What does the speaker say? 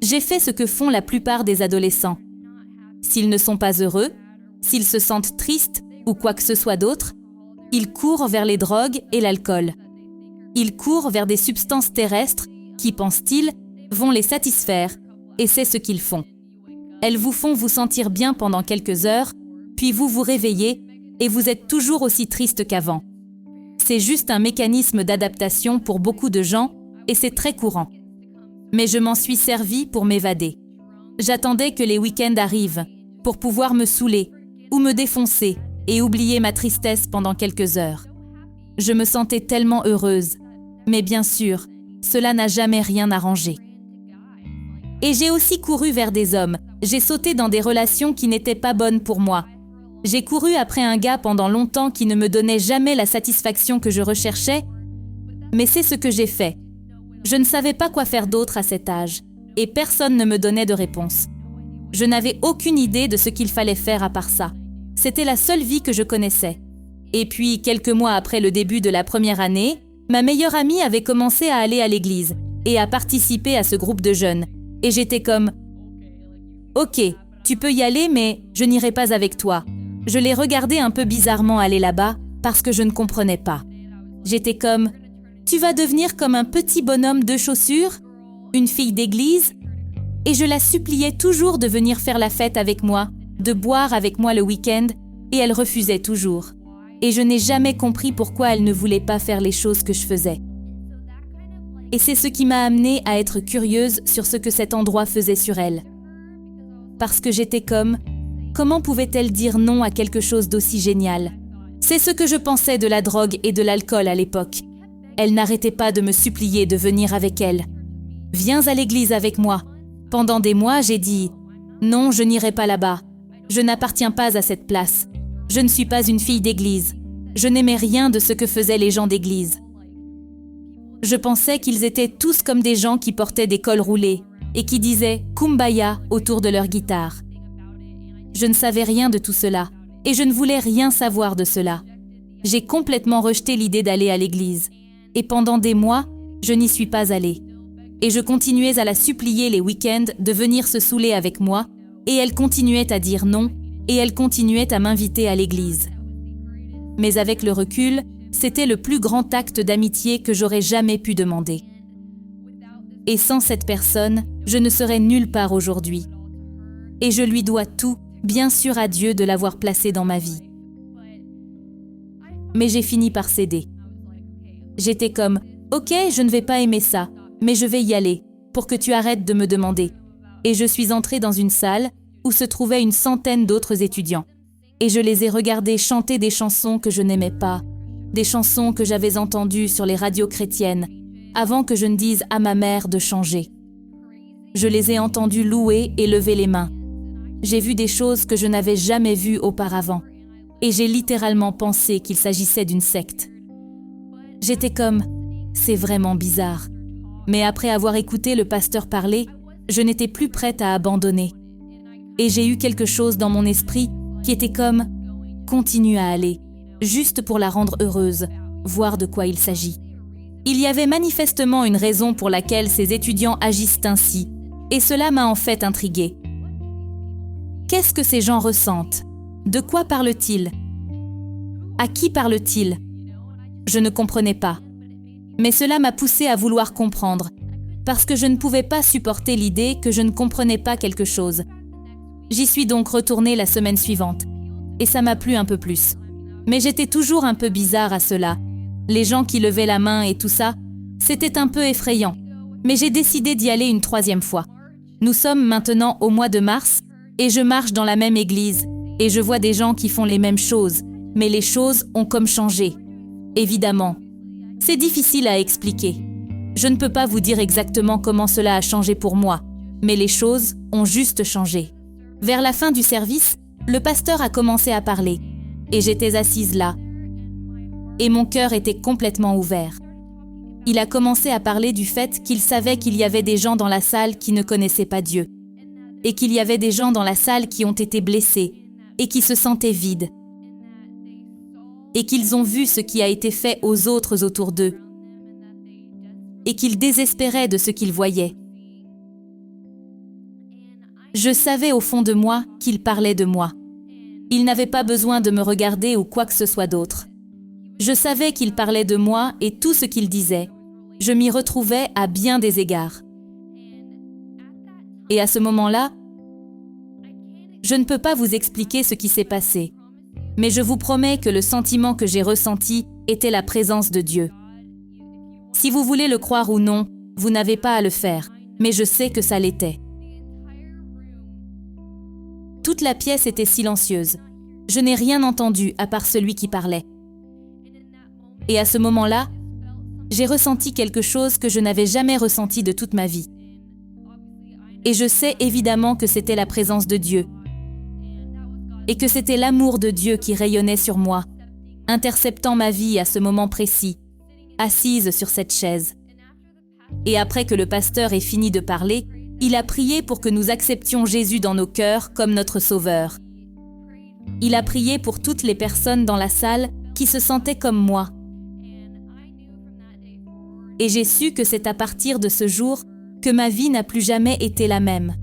J'ai fait ce que font la plupart des adolescents. S'ils ne sont pas heureux, s'ils se sentent tristes ou quoi que ce soit d'autre, ils courent vers les drogues et l'alcool. Ils courent vers des substances terrestres qui, pensent-ils, vont les satisfaire, et c'est ce qu'ils font. Elles vous font vous sentir bien pendant quelques heures, puis vous vous réveillez et vous êtes toujours aussi triste qu'avant. C'est juste un mécanisme d'adaptation pour beaucoup de gens et c'est très courant. Mais je m'en suis servi pour m'évader. J'attendais que les week-ends arrivent pour pouvoir me saouler ou me défoncer et oublier ma tristesse pendant quelques heures. Je me sentais tellement heureuse, mais bien sûr, cela n'a jamais rien arrangé. Et j'ai aussi couru vers des hommes. J'ai sauté dans des relations qui n'étaient pas bonnes pour moi. J'ai couru après un gars pendant longtemps qui ne me donnait jamais la satisfaction que je recherchais, mais c'est ce que j'ai fait. Je ne savais pas quoi faire d'autre à cet âge, et personne ne me donnait de réponse. Je n'avais aucune idée de ce qu'il fallait faire à part ça. C'était la seule vie que je connaissais. Et puis, quelques mois après le début de la première année, ma meilleure amie avait commencé à aller à l'église et à participer à ce groupe de jeunes. Et j'étais comme « Ok, tu peux y aller, mais je n'irai pas avec toi. » Je l'ai regardé un peu bizarrement aller là-bas parce que je ne comprenais pas. J'étais comme « Tu vas devenir comme un petit bonhomme de chaussures, une fille d'église ?» Et je la suppliais toujours de venir faire la fête avec moi, de boire avec moi le week-end, et elle refusait toujours. Et je n'ai jamais compris pourquoi elle ne voulait pas faire les choses que je faisais. Et c'est ce qui m'a amenée à être curieuse sur ce que cet endroit faisait sur elle. Parce que j'étais comme, comment pouvait-elle dire non à quelque chose d'aussi génial? C'est ce que je pensais de la drogue et de l'alcool à l'époque. Elle n'arrêtait pas de me supplier de venir avec elle. Viens à l'église avec moi. Pendant des mois, j'ai dit, non, je n'irai pas là-bas. Je n'appartiens pas à cette place. Je ne suis pas une fille d'église. Je n'aimais rien de ce que faisaient les gens d'église. Je pensais qu'ils étaient tous comme des gens qui portaient des cols roulés et qui disaient « Kumbaya » autour de leur guitare. Je ne savais rien de tout cela et je ne voulais rien savoir de cela. J'ai complètement rejeté l'idée d'aller à l'église et pendant des mois, je n'y suis pas allée. Et je continuais à la supplier les week-ends de venir se saouler avec moi et elle continuait à dire non et elle continuait à m'inviter à l'église. Mais avec le recul, c'était le plus grand acte d'amitié que j'aurais jamais pu demander. Et sans cette personne, je ne serais nulle part aujourd'hui. Et je lui dois tout, bien sûr à Dieu de l'avoir placé dans ma vie. Mais j'ai fini par céder. J'étais comme, ok, je ne vais pas aimer ça, mais je vais y aller, pour que tu arrêtes de me demander. Et je suis entrée dans une salle où se trouvaient une centaine d'autres étudiants. Et je les ai regardés chanter des chansons que je n'aimais pas, des chansons que j'avais entendues sur les radios chrétiennes, avant que je ne dise à ma mère de changer. Je les ai entendus louer et lever les mains. J'ai vu des choses que je n'avais jamais vues auparavant, et j'ai littéralement pensé qu'il s'agissait d'une secte. J'étais comme, c'est vraiment bizarre. Mais après avoir écouté le pasteur parler, je n'étais plus prête à abandonner. Et j'ai eu quelque chose dans mon esprit qui était comme, continue à aller, juste pour la rendre heureuse, voir de quoi il s'agit. Il y avait manifestement une raison pour laquelle ces étudiants agissent ainsi, et cela m'a en fait intriguée. Qu'est-ce que ces gens ressentent? De quoi parlent-ils? À qui parlent-ils? Je ne comprenais pas. Mais cela m'a poussée à vouloir comprendre, parce que je ne pouvais pas supporter l'idée que je ne comprenais pas quelque chose. J'y suis donc retournée la semaine suivante, et ça m'a plu un peu plus. Mais j'étais toujours un peu bizarre à cela. Les gens qui levaient la main et tout ça, c'était un peu effrayant. Mais j'ai décidé d'y aller une 3e fois. Nous sommes maintenant au mois de mars, et je marche dans la même église, et je vois des gens qui font les mêmes choses, mais les choses ont comme changé. Évidemment. C'est difficile à expliquer. Je ne peux pas vous dire exactement comment cela a changé pour moi, mais les choses ont juste changé. Vers la fin du service, le pasteur a commencé à parler, et j'étais assise là. Et mon cœur était complètement ouvert. Il a commencé à parler du fait qu'il savait qu'il y avait des gens dans la salle qui ne connaissaient pas Dieu, et qu'il y avait des gens dans la salle qui ont été blessés, et qui se sentaient vides, et qu'ils ont vu ce qui a été fait aux autres autour d'eux, et qu'ils désespéraient de ce qu'ils voyaient. Je savais au fond de moi qu'il parlait de moi. Il n'avait pas besoin de me regarder ou quoi que ce soit d'autre. Je savais qu'il parlait de moi et tout ce qu'il disait. Je m'y retrouvais à bien des égards. Et à ce moment-là, je ne peux pas vous expliquer ce qui s'est passé, mais je vous promets que le sentiment que j'ai ressenti était la présence de Dieu. Si vous voulez le croire ou non, vous n'avez pas à le faire, mais je sais que ça l'était. Toute la pièce était silencieuse. Je n'ai rien entendu à part celui qui parlait. Et à ce moment-là, j'ai ressenti quelque chose que je n'avais jamais ressenti de toute ma vie. Et je sais évidemment que c'était la présence de Dieu. Et que c'était l'amour de Dieu qui rayonnait sur moi, interceptant ma vie à ce moment précis, assise sur cette chaise. Et après que le pasteur ait fini de parler, il a prié pour que nous acceptions Jésus dans nos cœurs comme notre Sauveur. Il a prié pour toutes les personnes dans la salle qui se sentaient comme moi. Et j'ai su que c'est à partir de ce jour que ma vie n'a plus jamais été la même.